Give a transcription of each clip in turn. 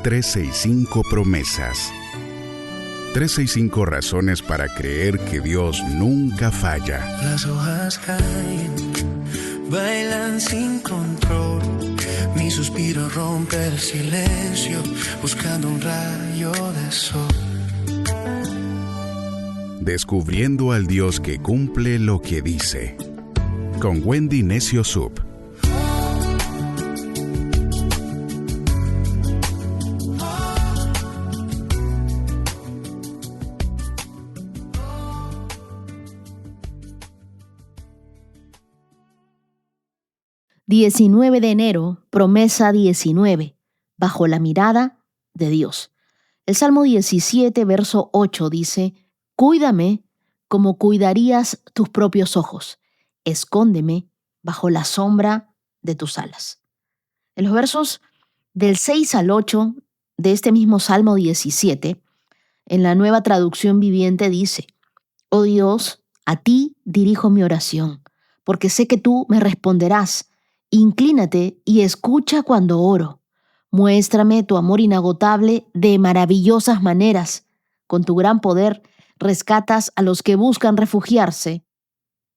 365 promesas. 365 razones para creer que Dios nunca falla. Las hojas caen, bailan sin control. Mi suspiro rompe el silencio, buscando un rayo de sol. Descubriendo al Dios que cumple lo que dice. Con Wendy Necio Sub. ...19 de enero, promesa 19, bajo la mirada de Dios. El Salmo 17, verso 8 dice: «Cuídame como cuidarías tus propios ojos. Escóndeme bajo la sombra de tus alas». En los versos del 6 al 8 de este mismo Salmo 17, en la Nueva Traducción Viviente dice: «Oh Dios, a ti dirijo mi oración, porque sé que tú me responderás. Inclínate y escucha cuando oro. Muéstrame tu amor inagotable de maravillosas maneras. Con tu gran poder rescatas a los que buscan refugiarse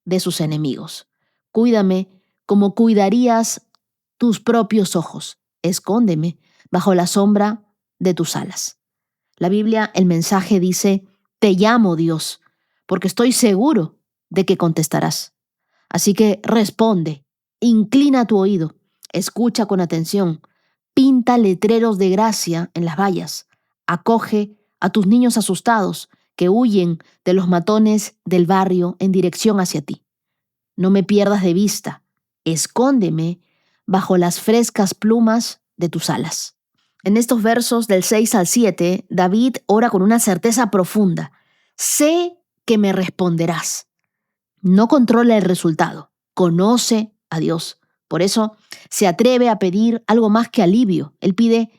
de sus enemigos. Cuídame como cuidarías tus propios ojos. Escóndeme bajo la sombra de tus alas». La Biblia, el mensaje dice: «Te llamo, Dios, porque estoy seguro de que contestarás. Así que responde. Inclina tu oído, escucha con atención, pinta letreros de gracia en las vallas, acoge a tus niños asustados que huyen de los matones del barrio en dirección hacia ti. No me pierdas de vista, escóndeme bajo las frescas plumas de tus alas». En estos versos del 6 al 7, David ora con una certeza profunda: «Sé que me responderás». No controla el resultado, conoce a Dios. Por eso se atreve a pedir algo más que alivio. Él pide: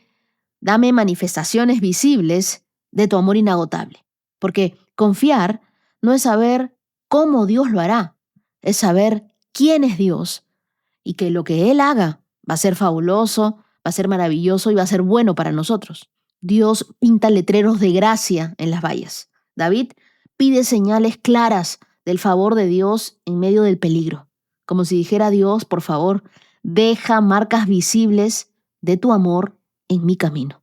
«Dame manifestaciones visibles de tu amor inagotable». Porque confiar no es saber cómo Dios lo hará, es saber quién es Dios y que lo que Él haga va a ser fabuloso, va a ser maravilloso y va a ser bueno para nosotros. Dios pinta letreros de gracia en las vallas. David pide señales claras del favor de Dios en medio del peligro. Como si dijera: «Dios, por favor, deja marcas visibles de tu amor en mi camino».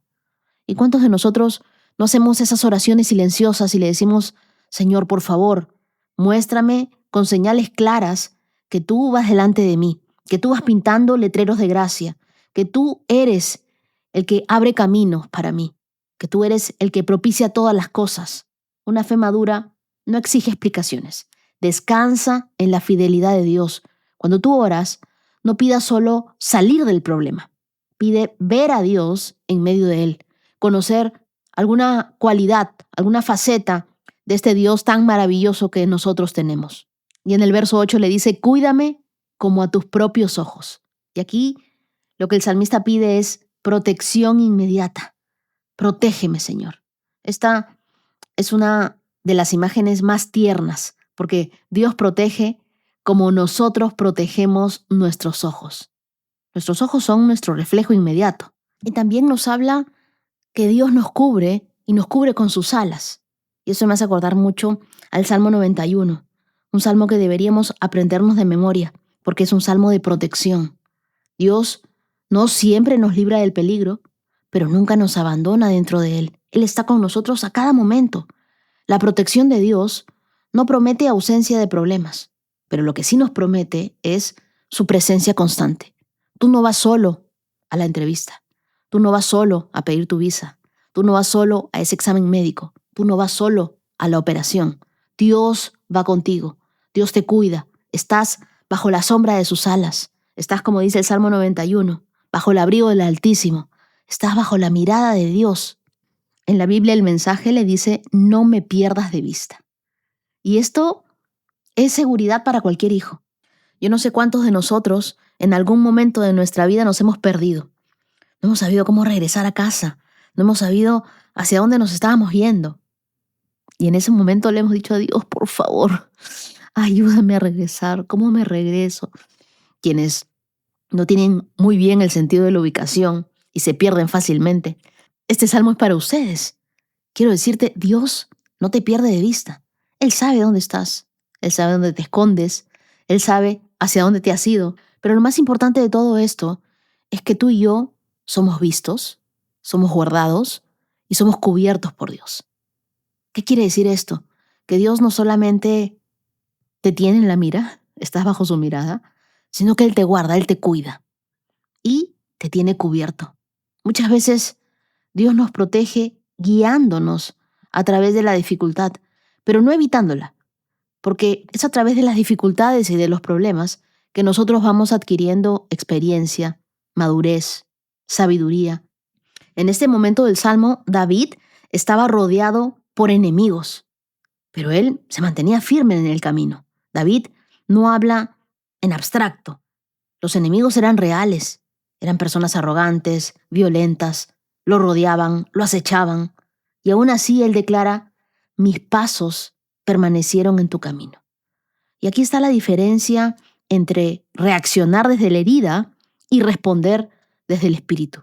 ¿Y cuántos de nosotros no hacemos esas oraciones silenciosas y le decimos: «Señor, por favor, muéstrame con señales claras que tú vas delante de mí, que tú vas pintando letreros de gracia, que tú eres el que abre caminos para mí, que tú eres el que propicia todas las cosas»? Una fe madura no exige explicaciones. Descansa en la fidelidad de Dios. Cuando tú oras, no pidas solo salir del problema. Pide ver a Dios en medio de él, conocer alguna cualidad, alguna faceta de este Dios tan maravilloso que nosotros tenemos. Y en el verso 8 le dice: «Cuídame como a tus propios ojos». Y aquí lo que el salmista pide es protección inmediata. Protégeme, Señor. Esta es una de las imágenes más tiernas, porque Dios protege como nosotros protegemos nuestros ojos. Nuestros ojos son nuestro reflejo inmediato. Y también nos habla que Dios nos cubre y nos cubre con sus alas. Y eso me hace acordar mucho al Salmo 91, un salmo que deberíamos aprendernos de memoria, porque es un salmo de protección. Dios no siempre nos libra del peligro, pero nunca nos abandona dentro de él. Él está con nosotros a cada momento. La protección de Dios no promete ausencia de problemas, pero lo que sí nos promete es su presencia constante. Tú no vas solo a la entrevista. Tú no vas solo a pedir tu visa. Tú no vas solo a ese examen médico. Tú no vas solo a la operación. Dios va contigo. Dios te cuida. Estás bajo la sombra de sus alas. Estás, como dice el Salmo 91, bajo el abrigo del Altísimo. Estás bajo la mirada de Dios. En la Biblia el mensaje le dice: «No me pierdas de vista». Y esto es seguridad para cualquier hijo. Yo no sé cuántos de nosotros en algún momento de nuestra vida nos hemos perdido. No hemos sabido cómo regresar a casa. No hemos sabido hacia dónde nos estábamos yendo. Y en ese momento le hemos dicho a Dios: «Por favor, ayúdame a regresar. ¿Cómo me regreso?». Quienes no tienen muy bien el sentido de la ubicación y se pierden fácilmente, Este salmo es para ustedes. Quiero decirte, Dios no te pierde de vista. Él sabe dónde estás. Él sabe dónde te escondes. Él sabe hacia dónde te has ido. Pero lo más importante de todo esto es que tú y yo somos vistos, somos guardados y somos cubiertos por Dios. ¿Qué quiere decir esto? Que Dios no solamente te tiene en la mira, estás bajo su mirada, sino que Él te guarda, Él te cuida y te tiene cubierto. Muchas veces Dios nos protege guiándonos a través de la dificultad, pero no evitándola, porque es a través de las dificultades y de los problemas que nosotros vamos adquiriendo experiencia, madurez, sabiduría. En este momento del Salmo, David estaba rodeado por enemigos, pero él se mantenía firme en el camino. David no habla en abstracto. Los enemigos eran reales, eran personas arrogantes, violentas, lo rodeaban, lo acechaban, y aún así él declara: mis pasos permanecieron en tu camino. Y aquí está la diferencia entre reaccionar desde la herida y responder desde el espíritu.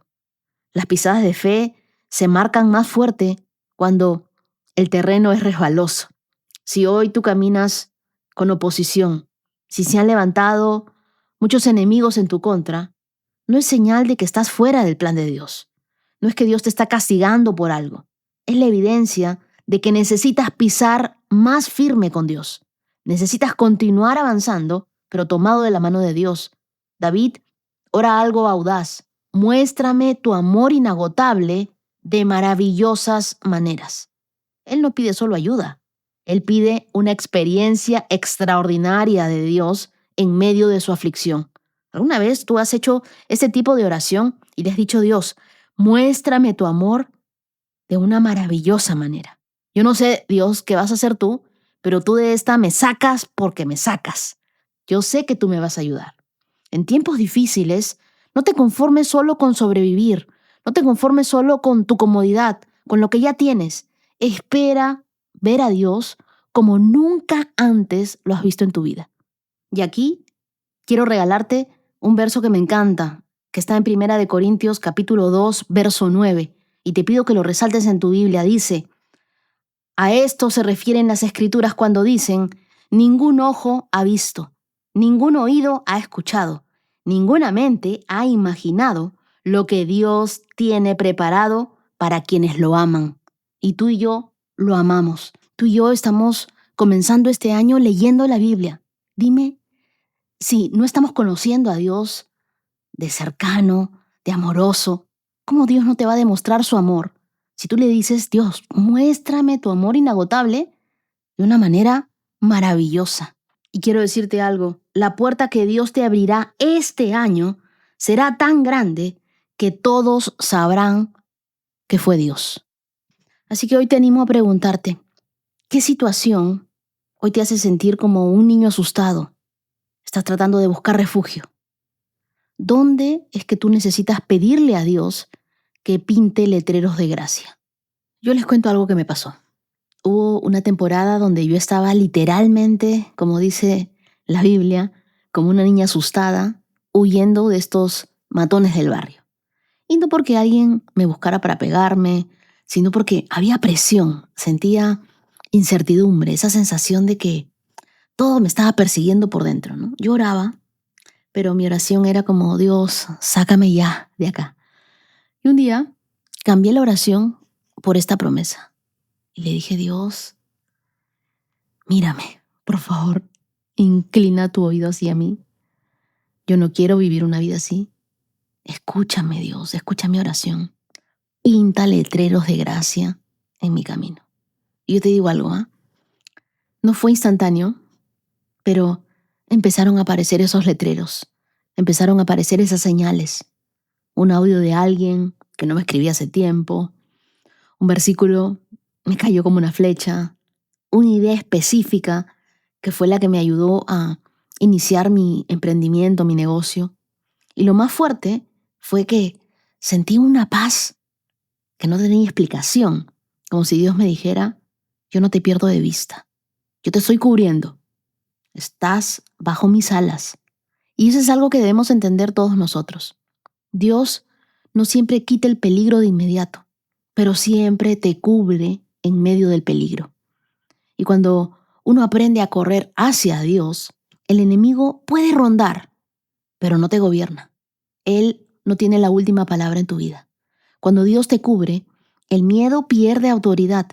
Las pisadas de fe se marcan más fuerte cuando el terreno es resbaloso. Si hoy tú caminas con oposición, si se han levantado muchos enemigos en tu contra, no es señal de que estás fuera del plan de Dios. No es que Dios te está castigando por algo. Es la evidencia de que necesitas pisar más firme con Dios. Necesitas continuar avanzando, pero tomado de la mano de Dios. David ora algo audaz: muéstrame tu amor inagotable de maravillosas maneras. Él no pide solo ayuda. Él pide una experiencia extraordinaria de Dios en medio de su aflicción. ¿Alguna vez tú has hecho este tipo de oración y le has dicho: Dios, muéstrame tu amor de una maravillosa manera? Yo no sé, Dios, qué vas a hacer tú, pero tú de esta me sacas porque me sacas. Yo sé que tú me vas a ayudar. En tiempos difíciles, no te conformes solo con sobrevivir. No te conformes solo con tu comodidad, con lo que ya tienes. Espera ver a Dios como nunca antes lo has visto en tu vida. Y aquí quiero regalarte un verso que me encanta, que está en 1 Corintios capítulo 2, verso 9, y te pido que lo resaltes en tu Biblia. Dice: a esto se refieren las Escrituras cuando dicen: ningún ojo ha visto, ningún oído ha escuchado, ninguna mente ha imaginado lo que Dios tiene preparado para quienes lo aman. Y tú y yo lo amamos. Tú y yo estamos comenzando este año leyendo la Biblia. Dime si no estamos conociendo a Dios de cercano, de amoroso. ¿Cómo Dios no te va a demostrar su amor si tú le dices: Dios, muéstrame tu amor inagotable de una manera maravillosa? Y quiero decirte algo: la puerta que Dios te abrirá este año será tan grande que todos sabrán que fue Dios. Así que hoy te animo a preguntarte: ¿qué situación hoy te hace sentir como un niño asustado? Estás tratando de buscar refugio. ¿Dónde es que tú necesitas pedirle a Dios que pinte letreros de gracia? Yo les cuento algo que me pasó. Hubo una temporada donde yo estaba literalmente, como dice la Biblia, como una niña asustada, huyendo de estos matones del barrio. Y no porque alguien me buscara para pegarme, sino porque había presión, sentía incertidumbre, esa sensación de que todo me estaba persiguiendo por dentro, ¿no? Yo oraba, pero mi oración era como: Dios, sácame ya de acá. Y un día cambié la oración por esta promesa. Y le dije: Dios, mírame, por favor, inclina tu oído hacia mí. Yo no quiero vivir una vida así. Escúchame, Dios, escucha mi oración. Pinta letreros de gracia en mi camino. Y yo te digo algo, no fue instantáneo, pero empezaron a aparecer esos letreros. Empezaron a aparecer esas señales. Un audio de alguien que no me escribía hace tiempo. Un versículo me cayó como una flecha. Una idea específica que fue la que me ayudó a iniciar mi emprendimiento, mi negocio. Y lo más fuerte fue que sentí una paz que no tenía explicación, como si Dios me dijera: yo no te pierdo de vista, yo te estoy cubriendo, estás bajo mis alas. Y eso es algo que debemos entender todos nosotros. Dios no siempre quita el peligro de inmediato. pero siempre te cubre en medio del peligro. Y cuando uno aprende a correr hacia Dios, el enemigo puede rondar, pero no te gobierna. Él no tiene la última palabra en tu vida. Cuando Dios te cubre, el miedo pierde autoridad,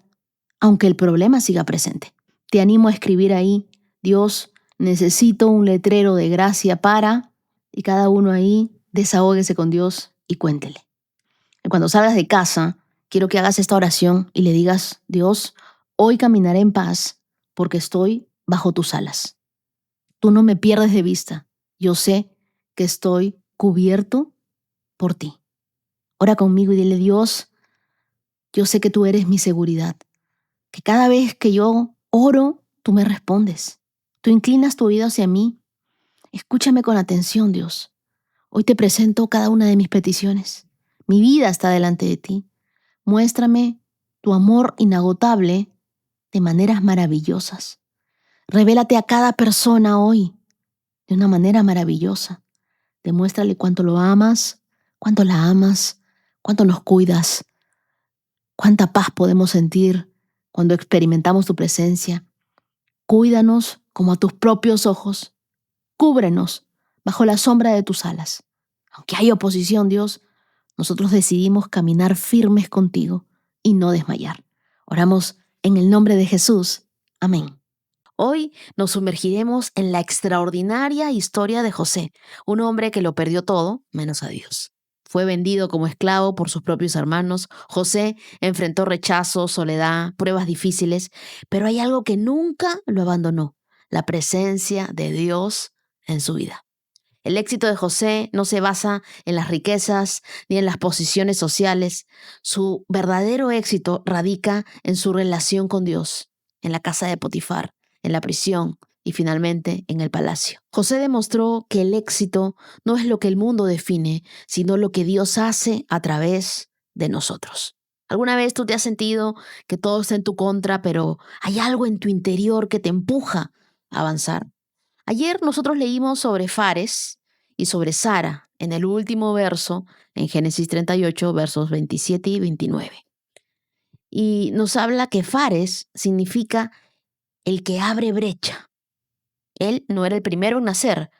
aunque el problema siga presente. Te animo a escribir ahí: Dios, necesito un letrero de gracia para... Y cada uno ahí desahóguese con Dios y cuéntele. Y cuando salgas de casa, quiero que hagas esta oración y le digas: Dios, hoy caminaré en paz porque estoy bajo tus alas. Tú no me pierdes de vista. Yo sé que estoy cubierto por ti. Ora conmigo y dile: Dios, yo sé que tú eres mi seguridad, que cada vez que yo oro, tú me respondes. Tú inclinas tu oído hacia mí. Escúchame con atención, Dios. Hoy te presento cada una de mis peticiones. Mi vida está delante de ti. Muéstrame tu amor inagotable de maneras maravillosas. Revélate a cada persona hoy de una manera maravillosa. Demuéstrale cuánto lo amas, cuánto la amas, cuánto nos cuidas, cuánta paz podemos sentir cuando experimentamos tu presencia. Cuídanos como a tus propios ojos. Cúbrenos bajo la sombra de tus alas. Aunque hay oposición, Dios, nosotros decidimos caminar firmes contigo y no desmayar. Oramos en el nombre de Jesús. Amén. Hoy nos sumergiremos en la extraordinaria historia de José, un hombre que lo perdió todo menos a Dios. Fue vendido como esclavo por sus propios hermanos. José enfrentó rechazo, soledad, pruebas difíciles, pero hay algo que nunca lo abandonó: la presencia de Dios en su vida. El éxito de José no se basa en las riquezas ni en las posiciones sociales. Su verdadero éxito radica en su relación con Dios, en la casa de Potifar, en la prisión y finalmente en el palacio. José demostró que el éxito no es lo que el mundo define, sino lo que Dios hace a través de nosotros. ¿Alguna vez tú te has sentido que todo está en tu contra, pero hay algo en tu interior que te empuja a avanzar? Ayer nosotros leímos sobre Fares y sobre Sara en el último verso, en Génesis 38, versos 27 y 29. Y nos habla que Fares significa el que abre brecha. Él no era el primero en nacer,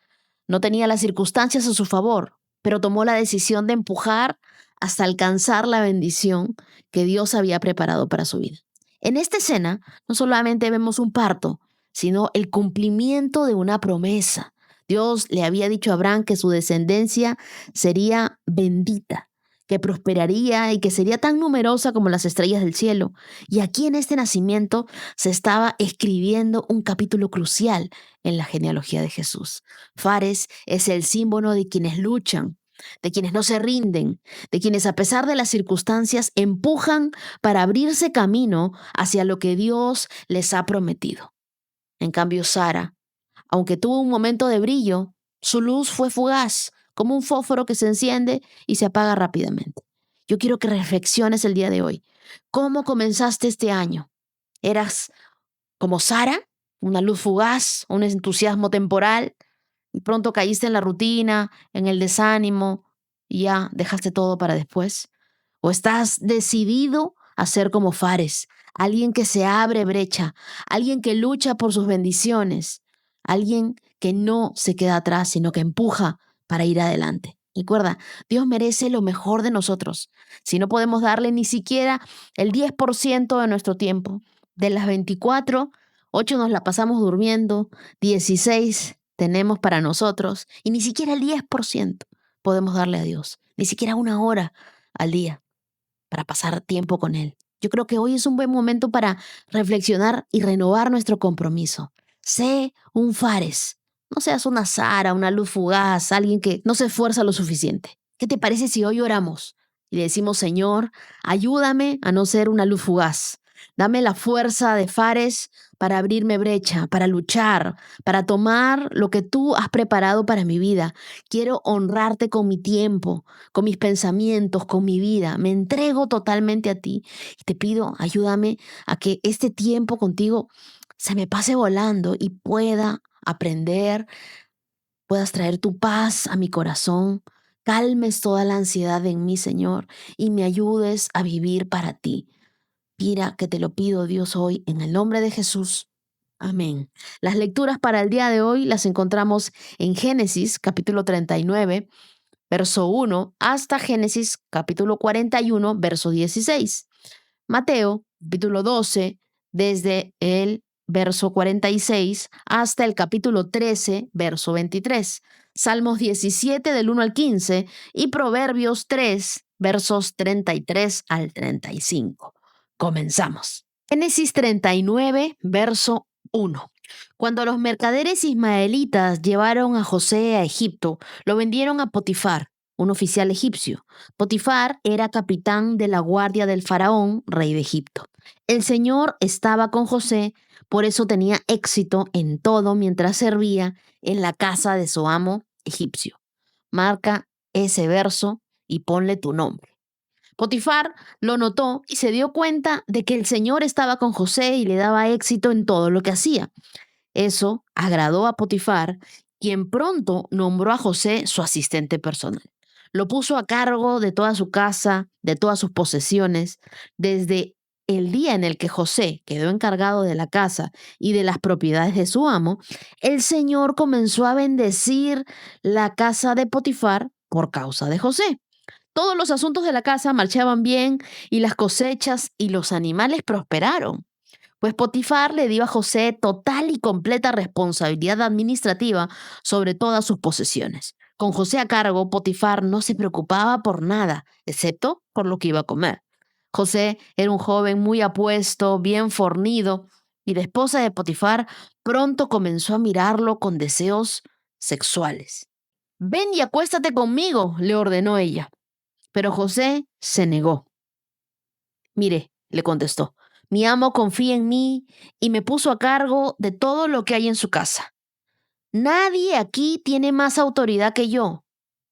no tenía las circunstancias a su favor, pero tomó la decisión de empujar hasta alcanzar la bendición que Dios había preparado para su vida. En esta escena no solamente vemos un parto, sino el cumplimiento de una promesa. Dios le había dicho a Abraham que su descendencia sería bendita, que prosperaría y que sería tan numerosa como las estrellas del cielo. Y aquí en este nacimiento se estaba escribiendo un capítulo crucial en la genealogía de Jesús. Fares es el símbolo de quienes luchan, de quienes no se rinden, de quienes a pesar de las circunstancias empujan para abrirse camino hacia lo que Dios les ha prometido. En cambio, Sara, aunque tuvo un momento de brillo, su luz fue fugaz, como un fósforo que se enciende y se apaga rápidamente. Yo quiero que reflexiones el día de hoy. ¿Cómo comenzaste este año? ¿Eras como Sara, una luz fugaz, un entusiasmo temporal, y pronto caíste en la rutina, en el desánimo y ya dejaste todo para después? ¿O estás decidido a ser como Fares, alguien que se abre brecha, alguien que lucha por sus bendiciones, alguien que no se queda atrás, sino que empuja para ir adelante? Recuerda, Dios merece lo mejor de nosotros. Si no podemos darle ni siquiera el 10% de nuestro tiempo, de las 24, 8 nos la pasamos durmiendo, 16 tenemos para nosotros y ni siquiera el 10% podemos darle a Dios, ni siquiera una hora al día para pasar tiempo con Él. Yo creo que hoy es un buen momento para reflexionar y renovar nuestro compromiso. Sé un Fares, no seas una Sara, una luz fugaz, alguien que no se esfuerza lo suficiente. ¿Qué te parece si hoy oramos y le decimos: Señor, ayúdame a no ser una luz fugaz? Dame la fuerza de Fares para abrirme brecha, para luchar, para tomar lo que tú has preparado para mi vida. Quiero honrarte con mi tiempo, con mis pensamientos, con mi vida. Me entrego totalmente a ti y te pido, ayúdame a que este tiempo contigo se me pase volando y pueda aprender, puedas traer tu paz a mi corazón. calmes toda la ansiedad en mí, Señor, y me ayudes a vivir para ti. Mira que te lo pido, Dios, hoy en el nombre de Jesús. Amén. Las lecturas para el día de hoy las encontramos en Génesis capítulo 39, verso 1, hasta Génesis capítulo 41, verso 16. Mateo capítulo 12, desde el verso 46 hasta el capítulo 13, verso 23. Salmos 17 del 1 al 15 y Proverbios 3, versos 33 al 35. Comenzamos. Génesis 39, verso 1. Cuando los mercaderes ismaelitas llevaron a José a Egipto, lo vendieron a Potifar, un oficial egipcio. Potifar era capitán de la guardia del faraón, rey de Egipto. El Señor estaba con José, por eso tenía éxito en todo mientras servía en la casa de su amo egipcio. Marca ese verso y ponle tu nombre. Potifar lo notó y se dio cuenta de que el Señor estaba con José y le daba éxito en todo lo que hacía. Eso agradó a Potifar, quien pronto nombró a José su asistente personal. Lo puso a cargo de toda su casa, de todas sus posesiones. Desde el día en el que José quedó encargado de la casa y de las propiedades de su amo, el Señor comenzó a bendecir la casa de Potifar por causa de José. Todos los asuntos de la casa marchaban bien y las cosechas y los animales prosperaron. Pues Potifar le dio a José total y completa responsabilidad administrativa sobre todas sus posesiones. Con José a cargo, Potifar no se preocupaba por nada, excepto por lo que iba a comer. José era un joven muy apuesto, bien fornido, y la esposa de Potifar pronto comenzó a mirarlo con deseos sexuales. «Ven y acuéstate conmigo», le ordenó ella. Pero José se negó. «Mire», le contestó, «mi amo confía en mí y me puso a cargo de todo lo que hay en su casa. Nadie aquí tiene más autoridad que yo.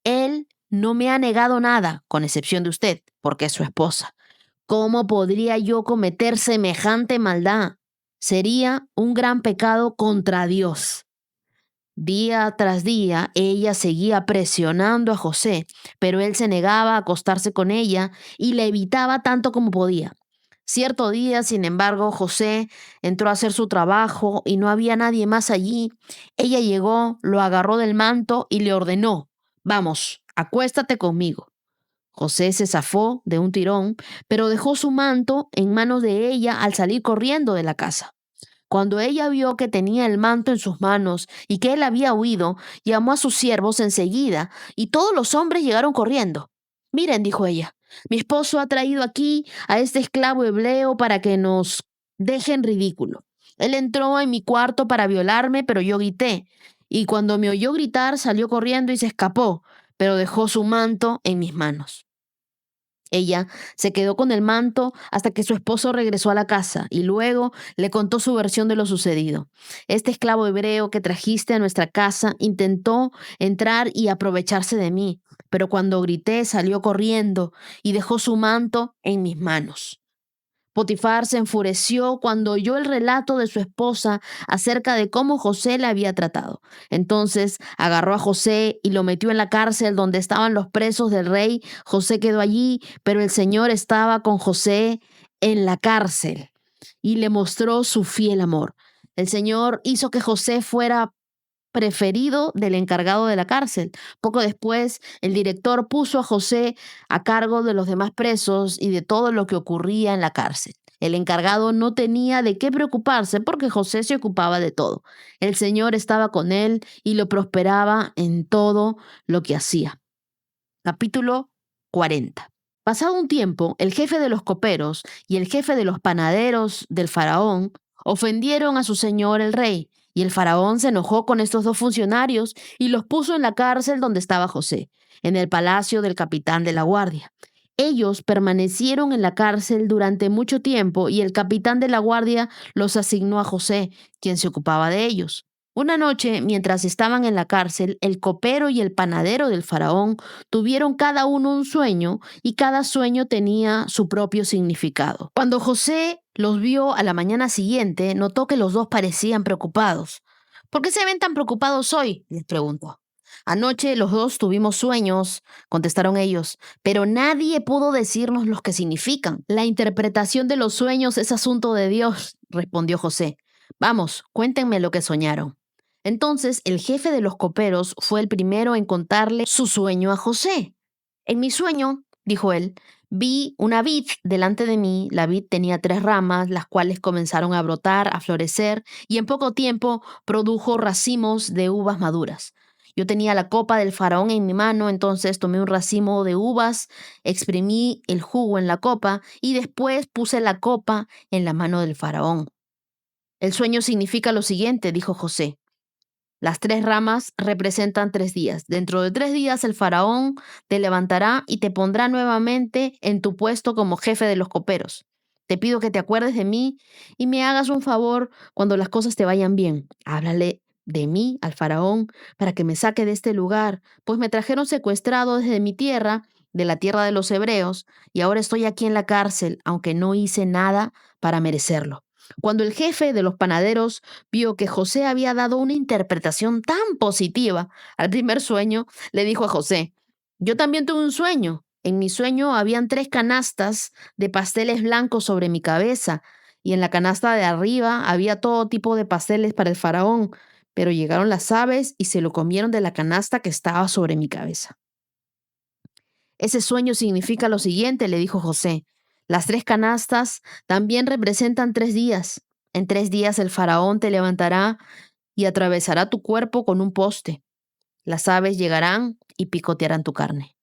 Él no me ha negado nada, con excepción de usted, porque es su esposa. ¿Cómo podría yo cometer semejante maldad? Sería un gran pecado contra Dios». Día tras día, ella seguía presionando a José, pero él se negaba a acostarse con ella y la evitaba tanto como podía. Cierto día, sin embargo, José entró a hacer su trabajo y no había nadie más allí. Ella llegó, lo agarró del manto y le ordenó: «Vamos, acuéstate conmigo». José se zafó de un tirón, pero dejó su manto en manos de ella al salir corriendo de la casa. Cuando ella vio que tenía el manto en sus manos y que él había huido, llamó a sus siervos enseguida y todos los hombres llegaron corriendo. «Miren», dijo ella, «mi esposo ha traído aquí a este esclavo hebreo para que nos deje en ridículo. Él entró en mi cuarto para violarme, pero yo grité. Y cuando me oyó gritar, salió corriendo y se escapó, pero dejó su manto en mis manos». Ella se quedó con el manto hasta que su esposo regresó a la casa y luego le contó su versión de lo sucedido. «Este esclavo hebreo que trajiste a nuestra casa intentó entrar y aprovecharse de mí, pero cuando grité salió corriendo y dejó su manto en mis manos». Potifar se enfureció cuando oyó el relato de su esposa acerca de cómo José la había tratado. Entonces agarró a José y lo metió en la cárcel donde estaban los presos del rey. José quedó allí, pero el Señor estaba con José en la cárcel y le mostró su fiel amor. El Señor hizo que José fuera preferido del encargado de la cárcel. Poco después, el director puso a José a cargo de los demás presos y de todo lo que ocurría en la cárcel. El encargado no tenía de qué preocuparse porque José se ocupaba de todo. El Señor estaba con él y lo prosperaba en todo lo que hacía. Capítulo 40. Pasado un tiempo, el jefe de los coperos y el jefe de los panaderos del faraón ofendieron a su señor el rey, y el faraón se enojó con estos dos funcionarios y los puso en la cárcel donde estaba José, en el palacio del capitán de la guardia. Ellos permanecieron en la cárcel durante mucho tiempo y el capitán de la guardia los asignó a José, quien se ocupaba de ellos. Una noche, mientras estaban en la cárcel, el copero y el panadero del faraón tuvieron cada uno un sueño y cada sueño tenía su propio significado. Cuando José los vio a la mañana siguiente, notó que los dos parecían preocupados. «¿Por qué se ven tan preocupados hoy?», les preguntó. Anoche los dos tuvimos sueños, contestaron ellos, pero nadie pudo decirnos los que significan. La interpretación de los sueños es asunto de Dios, respondió José. Vamos, cuéntenme lo que soñaron. Entonces el jefe de los coperos fue el primero en contarle su sueño a José. En mi sueño, dijo él, vi una vid delante de mí. La vid tenía 3 ramas, las cuales comenzaron a brotar, a florecer, y en poco tiempo produjo racimos de uvas maduras. Yo tenía la copa del faraón en mi mano, entonces tomé un racimo de uvas, exprimí el jugo en la copa y después puse la copa en la mano del faraón. El sueño significa lo siguiente, dijo José. Las 3 ramas representan 3 días. Dentro de 3 días el faraón te levantará y te pondrá nuevamente en tu puesto como jefe de los coperos. Te pido que te acuerdes de mí y me hagas un favor cuando las cosas te vayan bien. Háblale de mí al faraón para que me saque de este lugar, pues me trajeron secuestrado desde mi tierra, de la tierra de los hebreos, y ahora estoy aquí en la cárcel, aunque no hice nada para merecerlo. Cuando el jefe de los panaderos vio que José había dado una interpretación tan positiva al primer sueño, le dijo a José, yo también tuve un sueño. En mi sueño habían 3 canastas de pasteles blancos sobre mi cabeza, y en la canasta de arriba había todo tipo de pasteles para el faraón, pero llegaron las aves y se lo comieron de la canasta que estaba sobre mi cabeza. Ese sueño significa lo siguiente, le dijo José. Las 3 canastas también representan 3 días. En 3 días el faraón te levantará y atravesará tu cuerpo con un poste. Las aves llegarán y picotearán tu carne.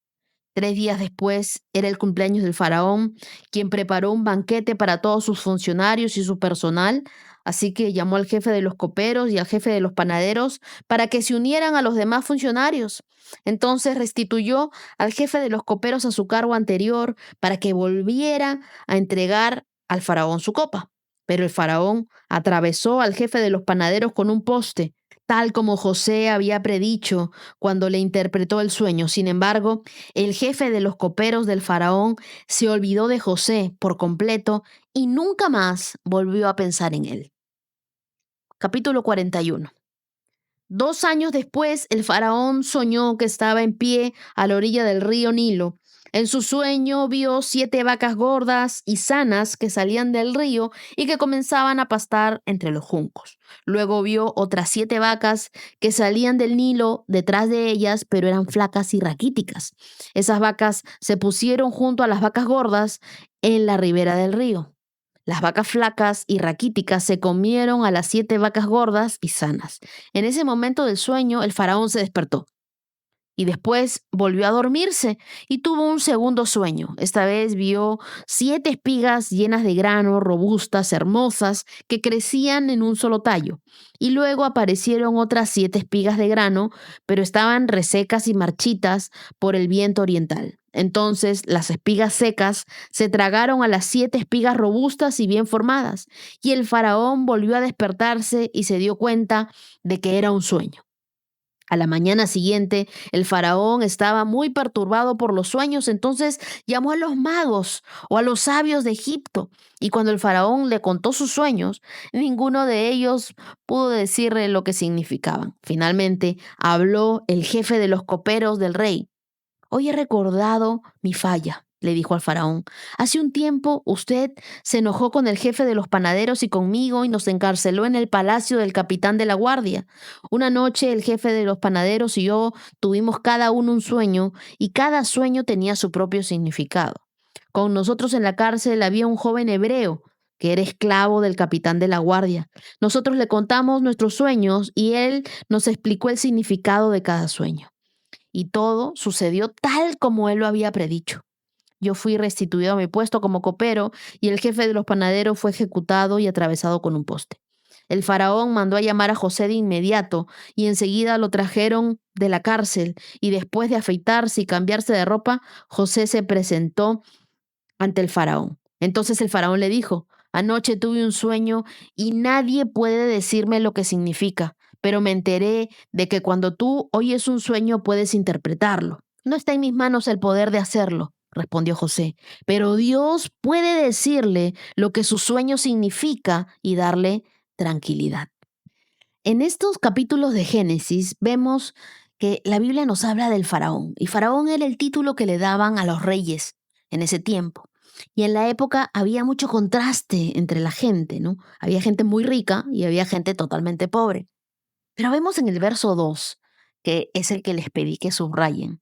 3 días después era el cumpleaños del faraón, quien preparó un banquete para todos sus funcionarios y su personal, así que llamó al jefe de los coperos y al jefe de los panaderos para que se unieran a los demás funcionarios. Entonces restituyó al jefe de los coperos a su cargo anterior para que volviera a entregar al faraón su copa. Pero el faraón atravesó al jefe de los panaderos con un poste, tal como José había predicho cuando le interpretó el sueño. Sin embargo, el jefe de los coperos del faraón se olvidó de José por completo y nunca más volvió a pensar en él. Capítulo 41. 2 años después, el faraón soñó que estaba en pie a la orilla del río Nilo. En su sueño vio 7 vacas gordas y sanas que salían del río y que comenzaban a pastar entre los juncos. Luego vio otras 7 vacas que salían del Nilo detrás de ellas, pero eran flacas y raquíticas. Esas vacas se pusieron junto a las vacas gordas en la ribera del río. Las vacas flacas y raquíticas se comieron a las 7 vacas gordas y sanas. En ese momento del sueño, el faraón se despertó y después volvió a dormirse y tuvo un segundo sueño. Esta vez vio 7 espigas llenas de grano, robustas, hermosas, que crecían en un solo tallo. Y luego aparecieron otras 7 espigas de grano, pero estaban resecas y marchitas por el viento oriental. Entonces las espigas secas se tragaron a las 7 espigas robustas y bien formadas, y el faraón volvió a despertarse y se dio cuenta de que era un sueño. A la mañana siguiente, el faraón estaba muy perturbado por los sueños, entonces llamó a los magos o a los sabios de Egipto. Y cuando el faraón le contó sus sueños, ninguno de ellos pudo decirle lo que significaban. Finalmente, habló el jefe de los coperos del rey. Hoy he recordado mi falla, le dijo al faraón. Hace un tiempo usted se enojó con el jefe de los panaderos y conmigo y nos encarceló en el palacio del capitán de la guardia. Una noche el jefe de los panaderos y yo tuvimos cada uno un sueño y cada sueño tenía su propio significado. Con nosotros en la cárcel había un joven hebreo que era esclavo del capitán de la guardia. Nosotros le contamos nuestros sueños y él nos explicó el significado de cada sueño. Y todo sucedió tal como él lo había predicho. Yo fui restituido a mi puesto como copero y el jefe de los panaderos fue ejecutado y atravesado con un poste. El faraón mandó a llamar a José de inmediato y enseguida lo trajeron de la cárcel y después de afeitarse y cambiarse de ropa, José se presentó ante el faraón. Entonces el faraón le dijo, anoche tuve un sueño y nadie puede decirme lo que significa, pero me enteré de que cuando tú oyes un sueño puedes interpretarlo. No está en mis manos el poder de hacerlo, respondió José, pero Dios puede decirle lo que su sueño significa y darle tranquilidad. En estos capítulos de Génesis vemos que la Biblia nos habla del faraón, y faraón era el título que le daban a los reyes en ese tiempo. Y en la época había mucho contraste entre la gente, ¿no? Había gente muy rica y había gente totalmente pobre. Pero vemos en el verso 2, que es el que les pedí que subrayen,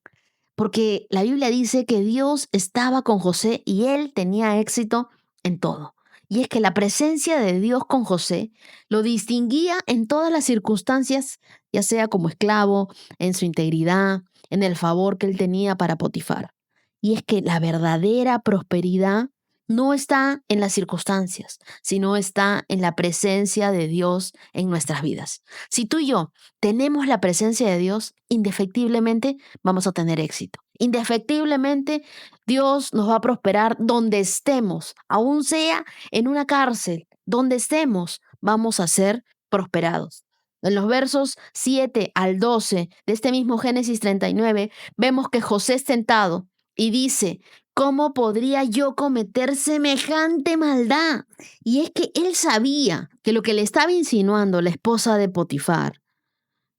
porque la Biblia dice que Dios estaba con José y él tenía éxito en todo. Y es que la presencia de Dios con José lo distinguía en todas las circunstancias, ya sea como esclavo, en su integridad, en el favor que él tenía para Potifar. Y es que la verdadera prosperidad no está en las circunstancias, sino está en la presencia de Dios en nuestras vidas. Si tú y yo tenemos la presencia de Dios, indefectiblemente vamos a tener éxito. Indefectiblemente Dios nos va a prosperar donde estemos, aun sea en una cárcel, donde estemos, vamos a ser prosperados. En los versos 7 al 12 de este mismo Génesis 39, vemos que José es tentado y dice, ¿cómo podría yo cometer semejante maldad? Y es que él sabía que lo que le estaba insinuando la esposa de Potifar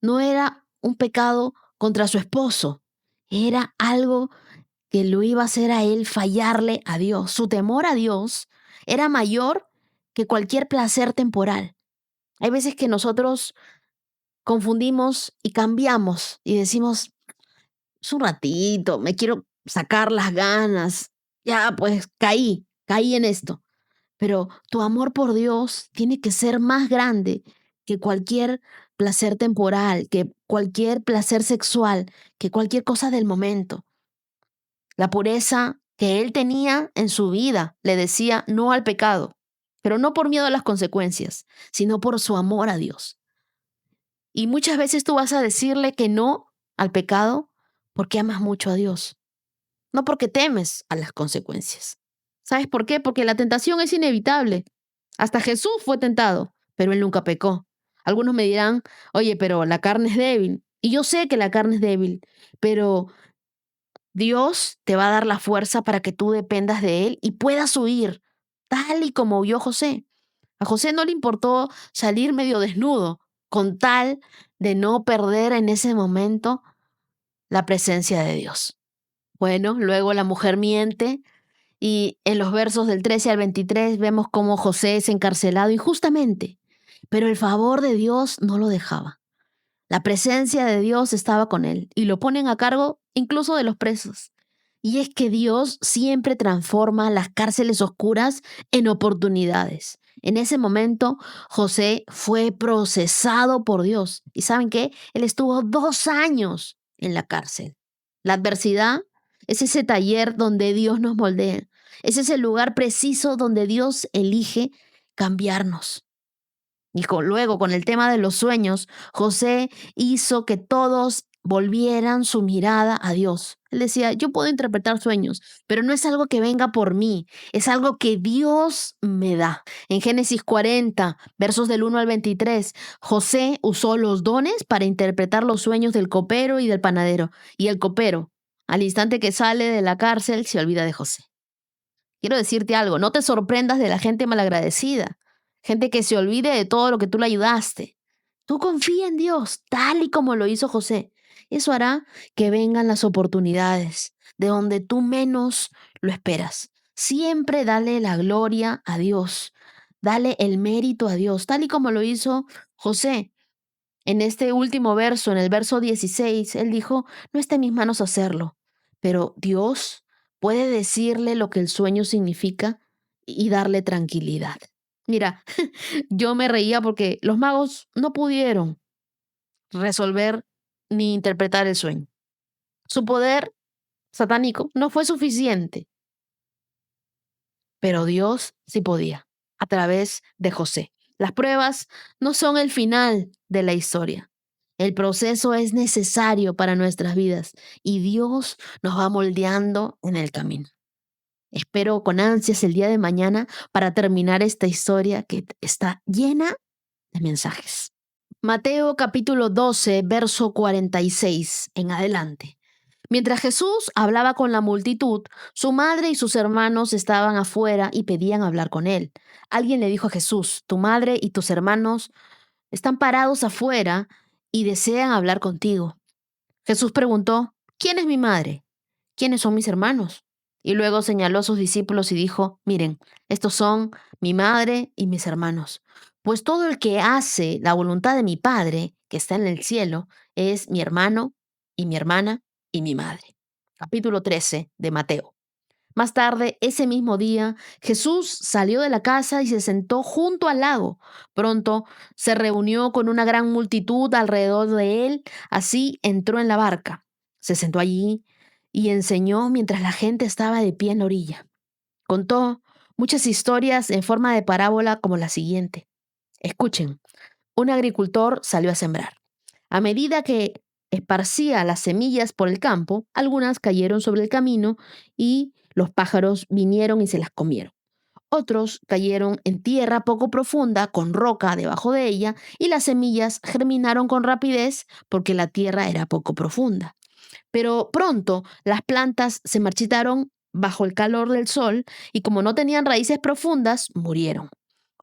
no era un pecado contra su esposo, era algo que lo iba a hacer a él fallarle a Dios. Su temor a Dios era mayor que cualquier placer temporal. Hay veces que nosotros confundimos y cambiamos y decimos, es un ratito, me quiero sacar las ganas, ya pues caí en esto. Pero tu amor por Dios tiene que ser más grande que cualquier placer temporal, que cualquier placer sexual, que cualquier cosa del momento. La pureza que él tenía en su vida le decía no al pecado, pero no por miedo a las consecuencias, sino por su amor a Dios. Y muchas veces tú vas a decirle que no al pecado porque amas mucho a Dios, no porque temes a las consecuencias. ¿Sabes por qué? Porque la tentación es inevitable. Hasta Jesús fue tentado, pero él nunca pecó. Algunos me dirán, oye, pero la carne es débil. Y yo sé que la carne es débil, pero Dios te va a dar la fuerza para que tú dependas de Él y puedas huir, tal y como huyó José. A José no le importó salir medio desnudo, con tal de no perder en ese momento la presencia de Dios. Bueno, luego la mujer miente y en los versos del 13 al 23 vemos cómo José es encarcelado injustamente, pero el favor de Dios no lo dejaba. La presencia de Dios estaba con él y lo ponen a cargo incluso de los presos. Y es que Dios siempre transforma las cárceles oscuras en oportunidades. En ese momento, José fue procesado por Dios. ¿Y saben qué? Él estuvo 2 años en la cárcel. La adversidad es ese taller donde Dios nos moldea. Es ese lugar preciso donde Dios elige cambiarnos. Y luego, con el tema de los sueños, José hizo que todos volvieran su mirada a Dios. Él decía, yo puedo interpretar sueños, pero no es algo que venga por mí, es algo que Dios me da. En Génesis 40, versos del 1 al 23, José usó los dones para interpretar los sueños del copero y del panadero. Y el copero, al instante que sale de la cárcel, se olvida de José. Quiero decirte algo, no te sorprendas de la gente malagradecida, gente que se olvide de todo lo que tú le ayudaste. Tú confía en Dios, tal y como lo hizo José. Eso hará que vengan las oportunidades de donde tú menos lo esperas. Siempre dale la gloria a Dios, dale el mérito a Dios, tal y como lo hizo José. En este último verso, en el verso 16, él dijo, no está en mis manos hacerlo, pero Dios puede decirle lo que el sueño significa y darle tranquilidad. Mira, yo me reía porque los magos no pudieron resolver ni interpretar el sueño. Su poder satánico no fue suficiente, pero Dios sí podía, a través de José. Las pruebas no son el final de la historia. El proceso es necesario para nuestras vidas y Dios nos va moldeando en el camino. Espero con ansias el día de mañana para terminar esta historia que está llena de mensajes. Mateo capítulo 12, verso 46 en adelante. Mientras Jesús hablaba con la multitud, su madre y sus hermanos estaban afuera y pedían hablar con él. Alguien le dijo a Jesús, tu madre y tus hermanos están parados afuera y desean hablar contigo. Jesús preguntó, ¿quién es mi madre? ¿Quiénes son mis hermanos? Y luego señaló a sus discípulos y dijo, miren, estos son mi madre y mis hermanos. Pues todo el que hace la voluntad de mi Padre, que está en el cielo, es mi hermano y mi hermana y mi madre. Capítulo 13 de Mateo. Más tarde, ese mismo día, Jesús salió de la casa y se sentó junto al lago. Pronto se reunió con una gran multitud alrededor de él, así entró en la barca. Se sentó allí y enseñó mientras la gente estaba de pie en la orilla. Contó muchas historias en forma de parábola como la siguiente. Escuchen, un agricultor salió a sembrar. A medida que esparcía las semillas por el campo, algunas cayeron sobre el camino y los pájaros vinieron y se las comieron. Otros cayeron en tierra poco profunda, con roca debajo de ella, y las semillas germinaron con rapidez porque la tierra era poco profunda. Pero pronto las plantas se marchitaron bajo el calor del sol y como no tenían raíces profundas, murieron.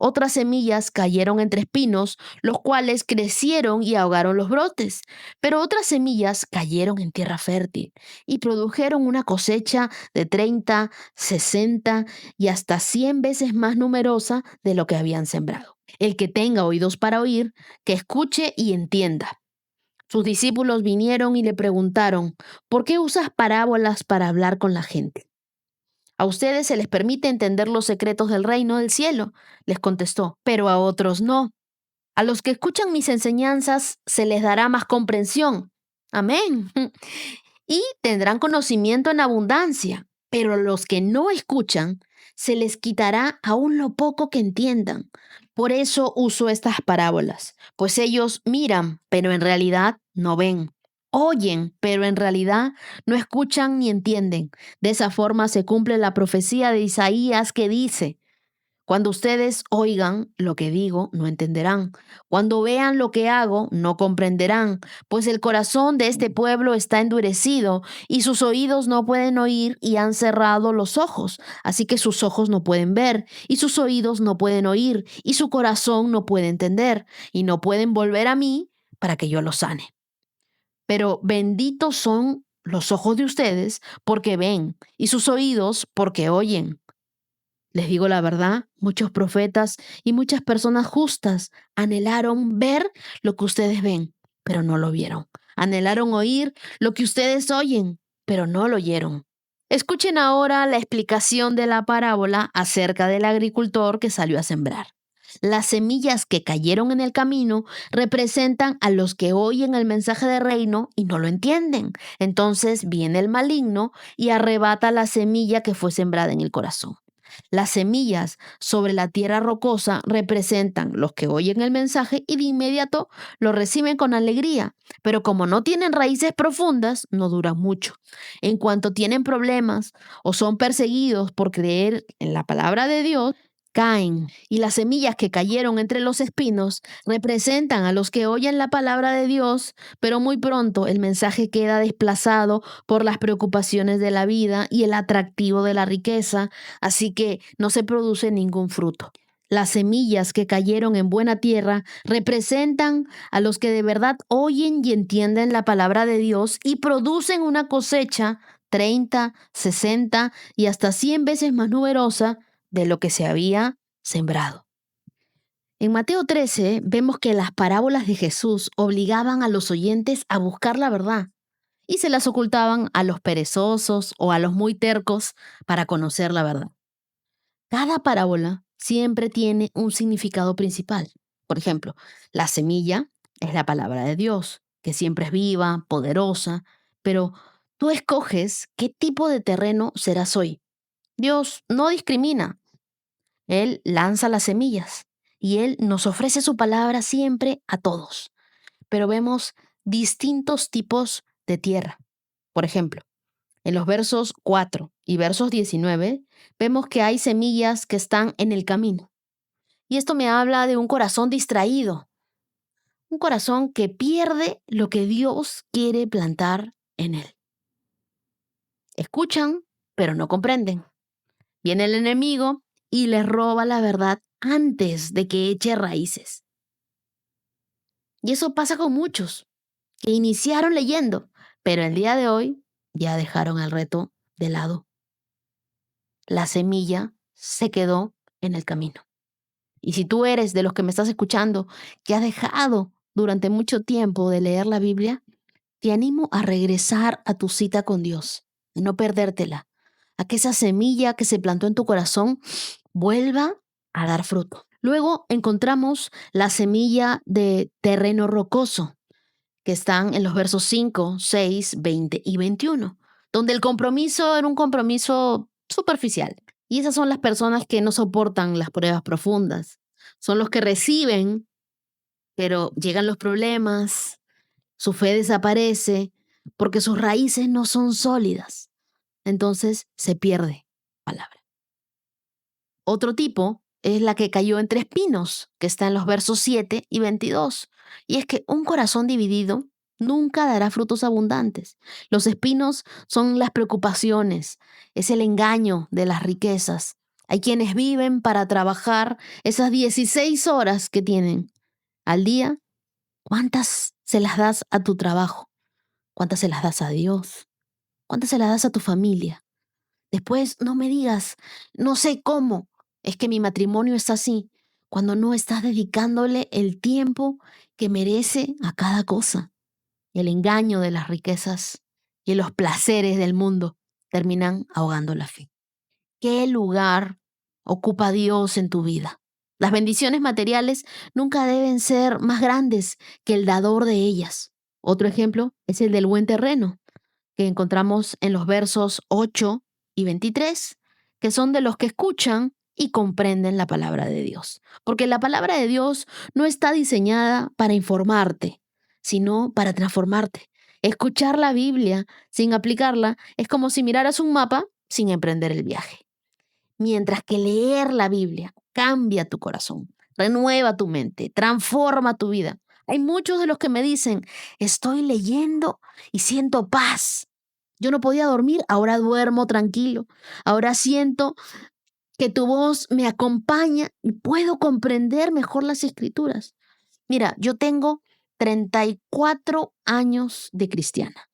Otras semillas cayeron entre espinos, los cuales crecieron y ahogaron los brotes. Pero otras semillas cayeron en tierra fértil y produjeron una cosecha de 30, 60 y hasta 100 veces más numerosa de lo que habían sembrado. El que tenga oídos para oír, que escuche y entienda. Sus discípulos vinieron y le preguntaron, ¿por qué usas parábolas para hablar con la gente? A ustedes se les permite entender los secretos del reino del cielo, les contestó, pero a otros no. A los que escuchan mis enseñanzas se les dará más comprensión. Amén. Y tendrán conocimiento en abundancia, pero a los que no escuchan se les quitará aún lo poco que entiendan. Por eso uso estas parábolas, pues ellos miran, pero en realidad no ven. Oyen, pero en realidad no escuchan ni entienden. De esa forma se cumple la profecía de Isaías que dice, cuando ustedes oigan lo que digo, no entenderán. Cuando vean lo que hago, no comprenderán, pues el corazón de este pueblo está endurecido y sus oídos no pueden oír y han cerrado los ojos. Así que sus ojos no pueden ver y sus oídos no pueden oír y su corazón no puede entender y no pueden volver a mí para que yo los sane. Pero benditos son los ojos de ustedes porque ven y sus oídos porque oyen. Les digo la verdad, muchos profetas y muchas personas justas anhelaron ver lo que ustedes ven, pero no lo vieron. Anhelaron oír lo que ustedes oyen, pero no lo oyeron. Escuchen ahora la explicación de la parábola acerca del agricultor que salió a sembrar. Las semillas que cayeron en el camino representan a los que oyen el mensaje de reino y no lo entienden. Entonces viene el maligno y arrebata la semilla que fue sembrada en el corazón. Las semillas sobre la tierra rocosa representan los que oyen el mensaje y de inmediato lo reciben con alegría, pero como no tienen raíces profundas, no duran mucho. En cuanto tienen problemas o son perseguidos por creer en la palabra de Dios, caen, y las semillas que cayeron entre los espinos representan a los que oyen la palabra de Dios, pero muy pronto el mensaje queda desplazado por las preocupaciones de la vida y el atractivo de la riqueza, así que no se produce ningún fruto. Las semillas que cayeron en buena tierra representan a los que de verdad oyen y entienden la palabra de Dios y producen una cosecha 30, 60 y hasta 100 veces más numerosa de lo que se había sembrado. En Mateo 13 vemos que las parábolas de Jesús obligaban a los oyentes a buscar la verdad y se las ocultaban a los perezosos o a los muy tercos para conocer la verdad. Cada parábola siempre tiene un significado principal. Por ejemplo, la semilla es la palabra de Dios, que siempre es viva, poderosa, pero tú escoges qué tipo de terreno serás hoy. Dios no discrimina. Él lanza las semillas y Él nos ofrece su palabra siempre a todos. Pero vemos distintos tipos de tierra. Por ejemplo, en los versos 4 y versos 19 vemos que hay semillas que están en el camino. Y esto me habla de un corazón distraído, un corazón que pierde lo que Dios quiere plantar en él. Escuchan, pero no comprenden. Viene el enemigo y les roba la verdad antes de que eche raíces. Y eso pasa con muchos que iniciaron leyendo, pero el día de hoy ya dejaron el reto de lado. La semilla se quedó en el camino. Y si tú eres de los que me estás escuchando, que has dejado durante mucho tiempo de leer la Biblia, te animo a regresar a tu cita con Dios, a no perdértela, a que esa semilla que se plantó en tu corazón vuelva a dar fruto. Luego encontramos la semilla de terreno rocoso, que están en los versos 5, 6, 20 y 21, donde el compromiso era un compromiso superficial. Y esas son las personas que no soportan las pruebas profundas. Son los que reciben, pero llegan los problemas, su fe desaparece porque sus raíces no son sólidas. Entonces se pierde palabra. Otro tipo es la que cayó entre espinos, que está en los versos 7 y 22. Y es que un corazón dividido nunca dará frutos abundantes. Los espinos son las preocupaciones, es el engaño de las riquezas. Hay quienes viven para trabajar esas 16 horas que tienen al día. ¿Cuántas se las das a tu trabajo? ¿Cuántas se las das a Dios? ¿Cuántas se las das a tu familia? Después no me digas, no sé cómo, es que mi matrimonio está así, cuando no estás dedicándole el tiempo que merece a cada cosa. El engaño de las riquezas y los placeres del mundo terminan ahogando la fe. ¿Qué lugar ocupa Dios en tu vida? Las bendiciones materiales nunca deben ser más grandes que el dador de ellas. Otro ejemplo es el del buen terreno, que encontramos en los versos 8 y 23, que son de los que escuchan y comprenden la palabra de Dios. Porque la palabra de Dios no está diseñada para informarte, sino para transformarte. Escuchar la Biblia sin aplicarla es como si miraras un mapa sin emprender el viaje. Mientras que leer la Biblia cambia tu corazón, renueva tu mente, transforma tu vida. Hay muchos de los que me dicen, estoy leyendo y siento paz. Yo no podía dormir, ahora duermo tranquilo. Ahora siento que tu voz me acompaña y puedo comprender mejor las escrituras. Mira, yo tengo 34 años de cristiana,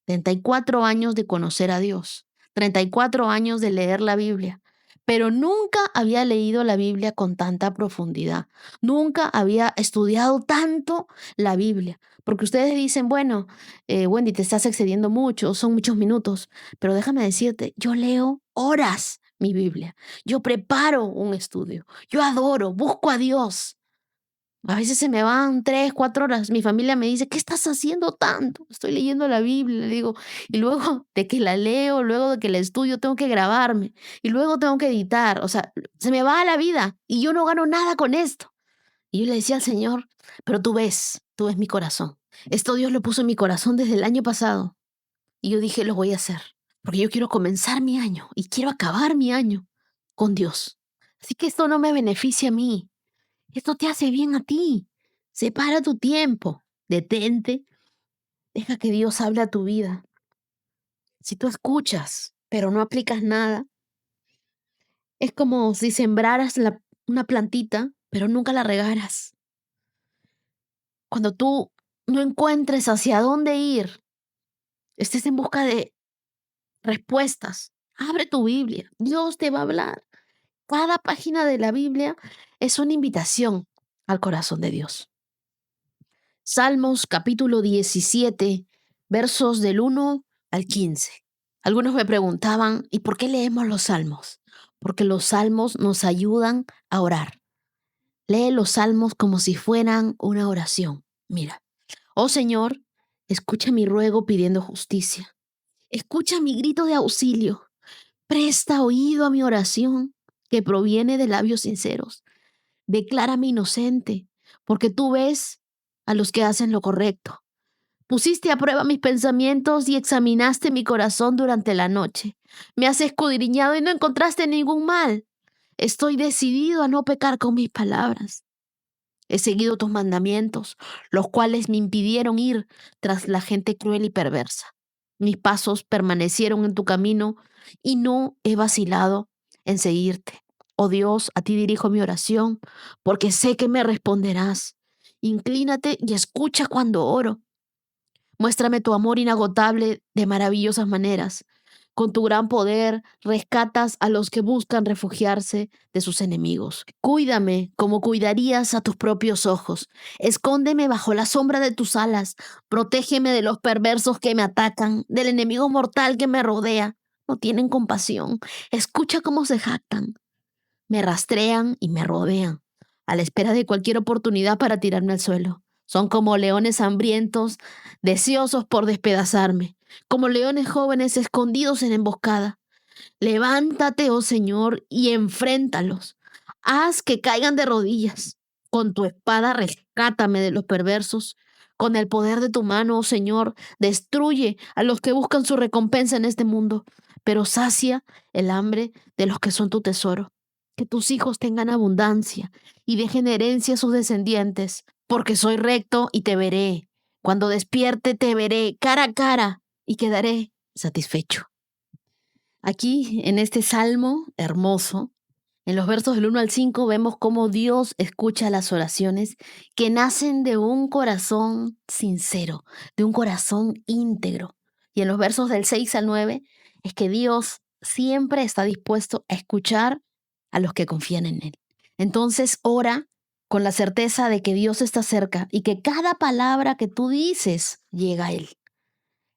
34 años de conocer a Dios, 34 años de leer la Biblia, pero nunca había leído la Biblia con tanta profundidad, nunca había estudiado tanto la Biblia, porque ustedes dicen, bueno, Wendy, te estás excediendo mucho, son muchos minutos, pero déjame decirte, yo leo horas mi Biblia, yo preparo un estudio, yo adoro, busco a Dios. A veces se me van 3, 4 horas. Mi familia me dice, ¿qué estás haciendo tanto? Estoy leyendo la Biblia, le digo. Y luego de que la leo, luego de que la estudio, tengo que grabarme. Y luego tengo que editar. O sea, se me va la vida y yo no gano nada con esto. Y yo le decía al Señor, pero tú ves mi corazón. Esto Dios lo puso en mi corazón desde el año pasado. Y yo dije, lo voy a hacer. Porque yo quiero comenzar mi año y quiero acabar mi año con Dios. Así que esto no me beneficia a mí. Esto te hace bien a ti. Separa tu tiempo. Detente. Deja que Dios hable a tu vida. Si tú escuchas, pero no aplicas nada, es como si sembraras una plantita, pero nunca la regaras. Cuando tú no encuentres hacia dónde ir, estés en busca de respuestas, abre tu Biblia. Dios te va a hablar. Cada página de la Biblia es una invitación al corazón de Dios. Salmos capítulo 17, versos del 1 al 15. Algunos me preguntaban, ¿y por qué leemos los salmos? Porque los salmos nos ayudan a orar. Lee los salmos como si fueran una oración. Mira, oh Señor, escucha mi ruego pidiendo justicia. Escucha mi grito de auxilio. Presta oído a mi oración que proviene de labios sinceros. Declárame inocente, porque tú ves a los que hacen lo correcto. Pusiste a prueba mis pensamientos y examinaste mi corazón durante la noche. Me has escudriñado y no encontraste ningún mal. Estoy decidido a no pecar con mis palabras. He seguido tus mandamientos, los cuales me impidieron ir tras la gente cruel y perversa. Mis pasos permanecieron en tu camino y no he vacilado en seguirte. Oh Dios, a ti dirijo mi oración, porque sé que me responderás. Inclínate y escucha cuando oro, Muéstrame tu amor inagotable de maravillosas maneras. Con tu gran poder rescatas a los que buscan refugiarse de sus enemigos. Cuídame como cuidarías a tus propios ojos. Escóndeme bajo la sombra de tus alas. Protégeme de los perversos que me atacan, del enemigo mortal que me rodea. No tienen compasión. Escucha cómo se jactan. Me rastrean y me rodean, a la espera de cualquier oportunidad para tirarme al suelo. Son como leones hambrientos, deseosos por despedazarme, como leones jóvenes escondidos en emboscada. Levántate, oh Señor, y enfréntalos. Haz que caigan de rodillas. Con tu espada rescátame de los perversos. Con el poder de tu mano, oh Señor, destruye a los que buscan su recompensa en este mundo, pero sacia el hambre de los que son tu tesoro. Que tus hijos tengan abundancia y dejen herencia a sus descendientes, porque soy recto y te veré. Cuando despierte te veré cara a cara y quedaré satisfecho. Aquí, en este salmo hermoso, en los versos del 1 al 5, vemos cómo Dios escucha las oraciones que nacen de un corazón sincero, de un corazón íntegro. Y en los versos del 6 al 9, es que Dios siempre está dispuesto a escuchar a los que confían en Él. Entonces ora con la certeza de que Dios está cerca y que cada palabra que tú dices llega a Él.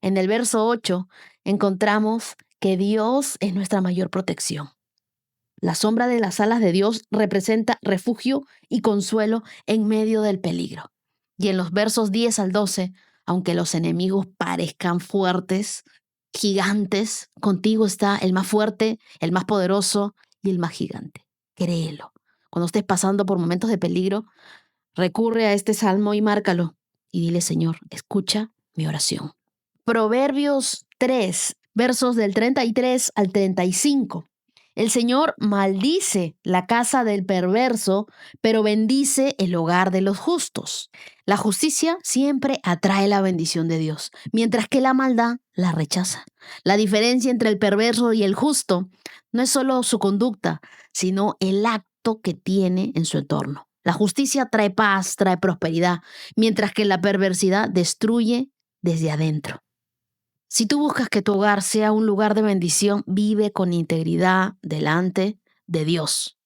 En el verso 8 encontramos que Dios es nuestra mayor protección. La sombra de las alas de Dios representa refugio y consuelo en medio del peligro. Y en los versos 10 al 12, aunque los enemigos parezcan fuertes, gigantes, contigo está el más fuerte, el más poderoso y el más gigante. Créelo. Cuando estés pasando por momentos de peligro, recurre a este salmo y márcalo. Y dile, Señor, escucha mi oración. Proverbios 3, versos del 33 al 35. El Señor maldice la casa del perverso, pero bendice el hogar de los justos. La justicia siempre atrae la bendición de Dios, mientras que la maldad la rechaza. La diferencia entre el perverso y el justo no es solo su conducta, sino el acto que tiene en su entorno. La justicia trae paz, trae prosperidad, mientras que la perversidad destruye desde adentro. Si tú buscas que tu hogar sea un lugar de bendición, vive con integridad delante de Dios.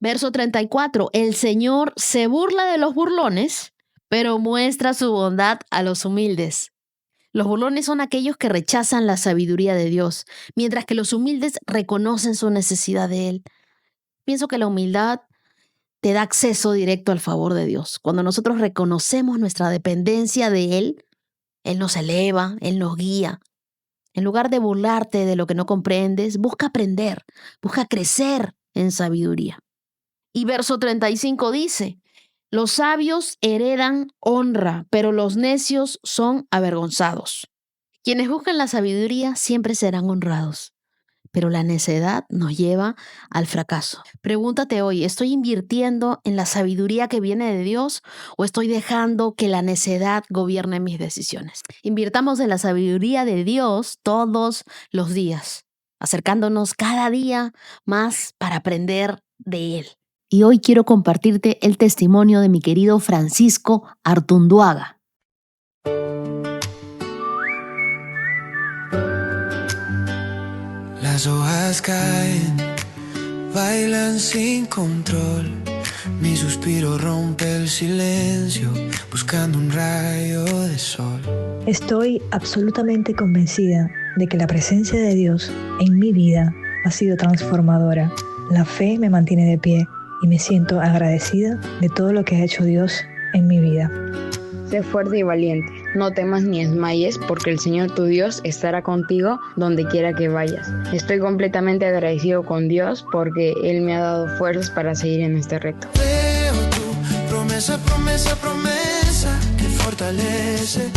Verso 34. El Señor se burla de los burlones, pero muestra su bondad a los humildes. Los burlones son aquellos que rechazan la sabiduría de Dios, mientras que los humildes reconocen su necesidad de Él. Pienso que la humildad te da acceso directo al favor de Dios. Cuando nosotros reconocemos nuestra dependencia de Él, Él nos eleva, Él nos guía. En lugar de burlarte de lo que no comprendes, busca aprender, busca crecer en sabiduría. Y verso 35 dice, los sabios heredan honra, pero los necios son avergonzados. Quienes buscan la sabiduría siempre serán honrados, pero la necedad nos lleva al fracaso. Pregúntate hoy, ¿estoy invirtiendo en la sabiduría que viene de Dios o estoy dejando que la necedad gobierne mis decisiones? Invirtamos en la sabiduría de Dios todos los días, acercándonos cada día más para aprender de Él. Y hoy quiero compartirte el testimonio de mi querido Francisco Artunduaga. Las hojas caen, bailan sin control. Mi suspiro rompe el silencio, buscando un rayo de sol. Estoy absolutamente convencida de que la presencia de Dios en mi vida ha sido transformadora. La fe me mantiene de pie y me siento agradecida de todo lo que ha hecho Dios en mi vida. Sé fuerte y valiente, no temas ni desmayes, porque el Señor tu Dios estará contigo donde quiera que vayas. Estoy completamente agradecido con Dios porque Él me ha dado fuerzas para seguir en este reto. Veo tu promesa, promesa, promesa que fortalece.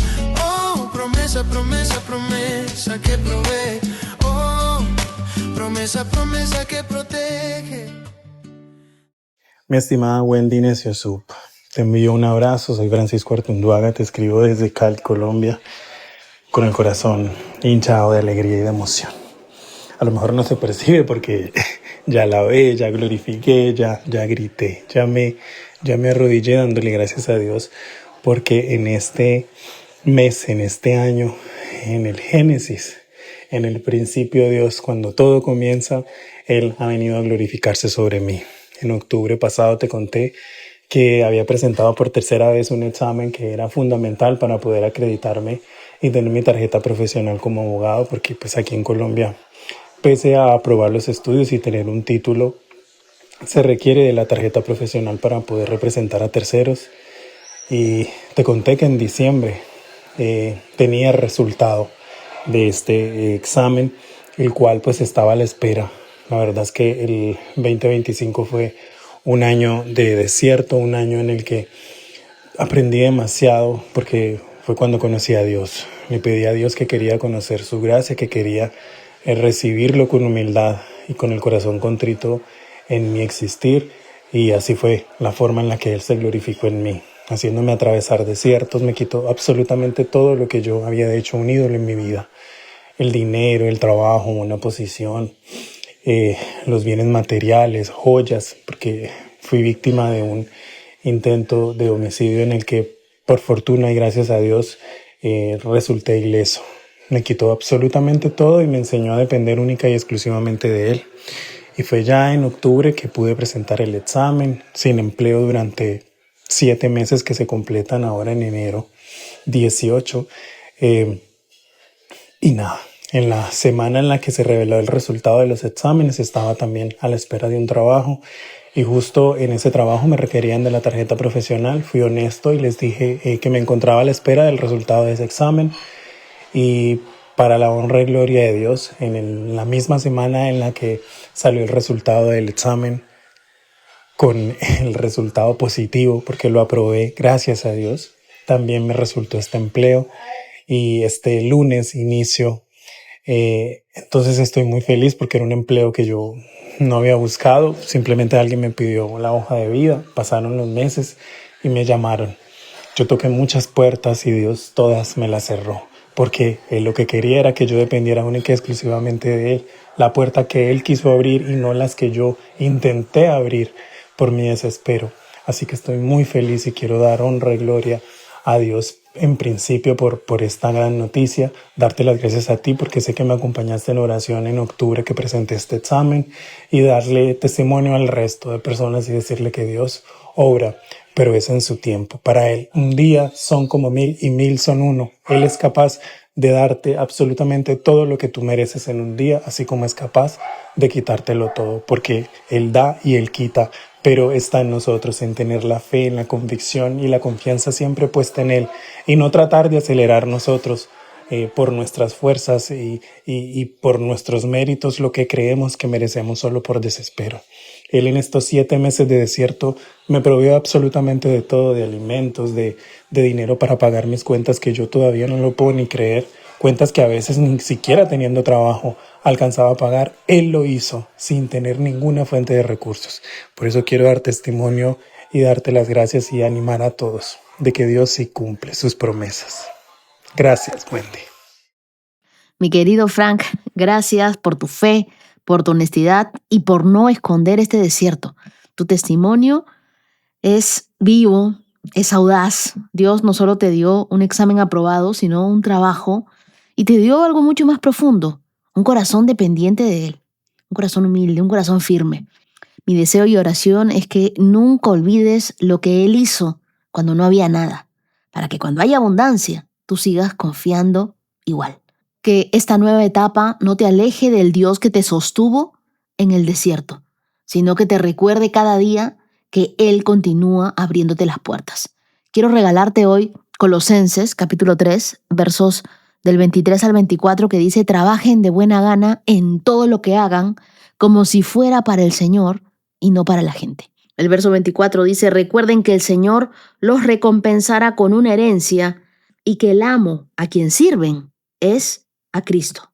Oh, promesa, promesa, promesa que provee. Oh, promesa, promesa que protege. Mi estimada Wendy Necio Sup, te envío un abrazo. Soy Francisco Artunduaga, te escribo desde Cali, Colombia, con el corazón hinchado de alegría y de emoción. A lo mejor no se percibe porque ya la ve, ya glorifiqué, ya grité, ya me arrodillé dándole gracias a Dios, porque en este mes, en este año, en el Génesis, en el principio Dios, cuando todo comienza, Él ha venido a glorificarse sobre mí. En octubre pasado te conté que había presentado por tercera vez un examen que era fundamental para poder acreditarme y tener mi tarjeta profesional como abogado, porque pues aquí en Colombia, pese a aprobar los estudios y tener un título, se requiere de la tarjeta profesional para poder representar a terceros. Y te conté que en diciembre tenía el resultado de este examen, el cual pues estaba a la espera. La verdad es que el 2025 fue un año de desierto, un año en el que aprendí demasiado porque fue cuando conocí a Dios. Le pedí a Dios que quería conocer su gracia, que quería recibirlo con humildad y con el corazón contrito en mi existir, y así fue la forma en la que Él se glorificó en mí, haciéndome atravesar desiertos. Me quitó absolutamente todo lo que yo había hecho un ídolo en mi vida: el dinero, el trabajo, una posición, los bienes materiales, joyas, porque fui víctima de un intento de homicidio en el que por fortuna y gracias a Dios resulté ileso. Me quitó absolutamente todo y me enseñó a depender única y exclusivamente de Él. Y fue ya en octubre que pude presentar el examen, sin empleo durante 7 meses que se completan ahora en enero 18. Y nada, en la semana en la que se reveló el resultado de los exámenes estaba también a la espera de un trabajo, y justo en ese trabajo me requerían de la tarjeta profesional. Fui honesto y les dije que me encontraba a la espera del resultado de ese examen, y para la honra y gloria de Dios, en la misma semana en la que salió el resultado del examen, con el resultado positivo, porque lo aprobé, gracias a Dios, también me resultó este empleo, y este lunes inicio. Entonces estoy muy feliz porque era un empleo que yo no había buscado. Simplemente alguien me pidió la hoja de vida, pasaron los meses y me llamaron. Yo toqué muchas puertas y Dios todas me las cerró, porque Él lo que quería era que yo dependiera única y exclusivamente de Él. La puerta que Él quiso abrir y no las que yo intenté abrir por mi desespero. Así que estoy muy feliz y quiero dar honra y gloria a Dios en principio por esta gran noticia, darte las gracias a ti porque sé que me acompañaste en oración en octubre que presenté este examen, y darle testimonio al resto de personas y decirle que Dios obra, pero es en su tiempo. Para Él un día son como 1000 y 1000 son uno. Él es capaz de darte absolutamente todo lo que tú mereces en un día, así como es capaz de quitártelo todo, porque Él da y Él quita, pero está en nosotros en tener la fe, en la convicción y la confianza siempre puesta en Él, y no tratar de acelerar nosotros por nuestras fuerzas y por nuestros méritos lo que creemos que merecemos solo por desespero. Él en estos 7 meses de desierto me proveyó absolutamente de todo, de alimentos, de dinero para pagar mis cuentas, que yo todavía no lo puedo ni creer. Cuentas que a veces ni siquiera teniendo trabajo alcanzaba a pagar. Él lo hizo sin tener ninguna fuente de recursos. Por eso quiero dar testimonio y darte las gracias y animar a todos de que Dios sí cumple sus promesas. Gracias, Wendy. Mi querido Frank, gracias por tu fe, por tu honestidad y por no esconder este desierto. Tu testimonio es vivo, es audaz. Dios no solo te dio un examen aprobado, sino un trabajo, y te dio algo mucho más profundo, un corazón dependiente de Él, un corazón humilde, un corazón firme. Mi deseo y oración es que nunca olvides lo que Él hizo cuando no había nada, para que cuando haya abundancia, tú sigas confiando igual. Que esta nueva etapa no te aleje del Dios que te sostuvo en el desierto, sino que te recuerde cada día que Él continúa abriéndote las puertas. Quiero regalarte hoy Colosenses capítulo 3, versos del 23 al 24, que dice: trabajen de buena gana en todo lo que hagan, como si fuera para el Señor y no para la gente. El verso 24 dice: recuerden que el Señor los recompensará con una herencia y que el amo a quien sirven es a Cristo.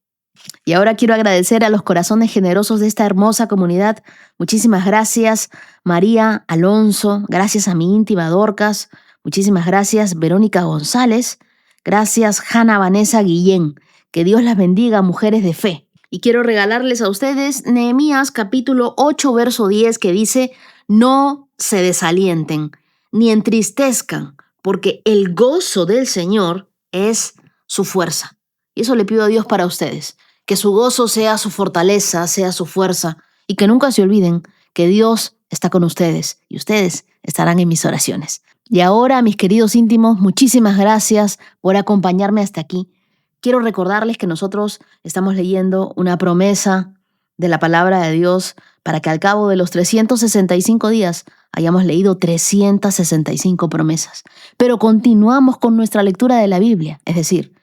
Y ahora quiero agradecer a los corazones generosos de esta hermosa comunidad. Muchísimas gracias, María Alonso. Gracias a mi íntima Dorcas. Muchísimas gracias, Verónica González. Gracias, Hanna Vanessa Guillén. Que Dios las bendiga, mujeres de fe. Y quiero regalarles a ustedes Nehemías capítulo 8, verso 10, que dice: no se desalienten, ni entristezcan, porque el gozo del Señor es su fuerza. Y eso le pido a Dios para ustedes, que su gozo sea su fortaleza, sea su fuerza, y que nunca se olviden que Dios está con ustedes y ustedes estarán en mis oraciones. Y ahora, mis queridos íntimos, muchísimas gracias por acompañarme hasta aquí. Quiero recordarles que nosotros estamos leyendo una promesa de la palabra de Dios para que al cabo de los 365 días hayamos leído 365 promesas. Pero continuamos con nuestra lectura de la Biblia, es decir,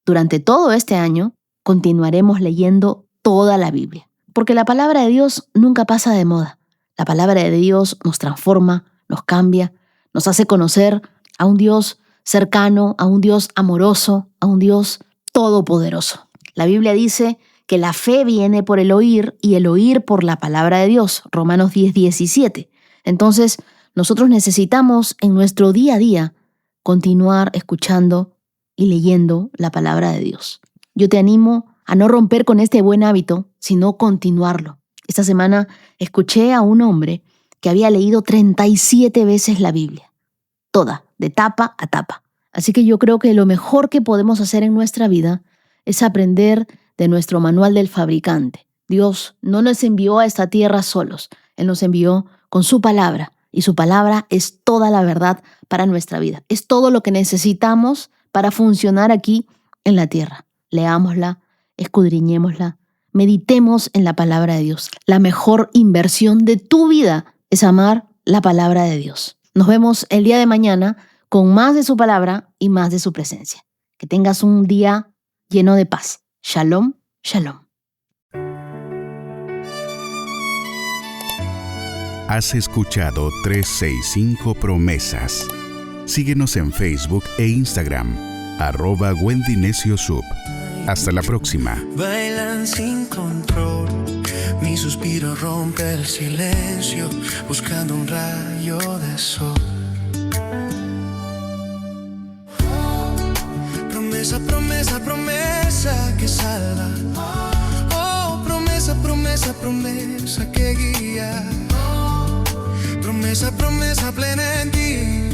durante todo este año continuaremos leyendo toda la Biblia, porque la palabra de Dios nunca pasa de moda. La palabra de Dios nos transforma, nos cambia, nos hace conocer a un Dios cercano, a un Dios amoroso, a un Dios todopoderoso. La Biblia dice que la fe viene por el oír y el oír por la palabra de Dios. Romanos 10:17. Entonces, nosotros necesitamos en nuestro día a día continuar escuchando y leyendo la palabra de Dios. Yo te animo a no romper con este buen hábito, sino continuarlo. Esta semana escuché a un hombre que había leído 37 veces la Biblia, toda, de tapa a tapa. Así que yo creo que lo mejor que podemos hacer en nuestra vida es aprender de nuestro manual del fabricante. Dios no nos envió a esta tierra solos. Él nos envió con su palabra, y su palabra es toda la verdad para nuestra vida. Es todo lo que necesitamos para funcionar aquí en la tierra. Leámosla, escudriñémosla, meditemos en la palabra de Dios. La mejor inversión de tu vida es amar la palabra de Dios. Nos vemos el día de mañana con más de su palabra y más de su presencia. Que tengas un día lleno de paz. Shalom, shalom. Has escuchado 365 Promesas. Síguenos en Facebook e Instagram, @Wendy Necio Sub. Hasta la próxima. Bailan sin control, mi suspiro rompe el silencio, buscando un rayo de sol. Promesa, promesa, promesa que salva. Oh, promesa, promesa, promesa que guía. Promesa, promesa plena en ti.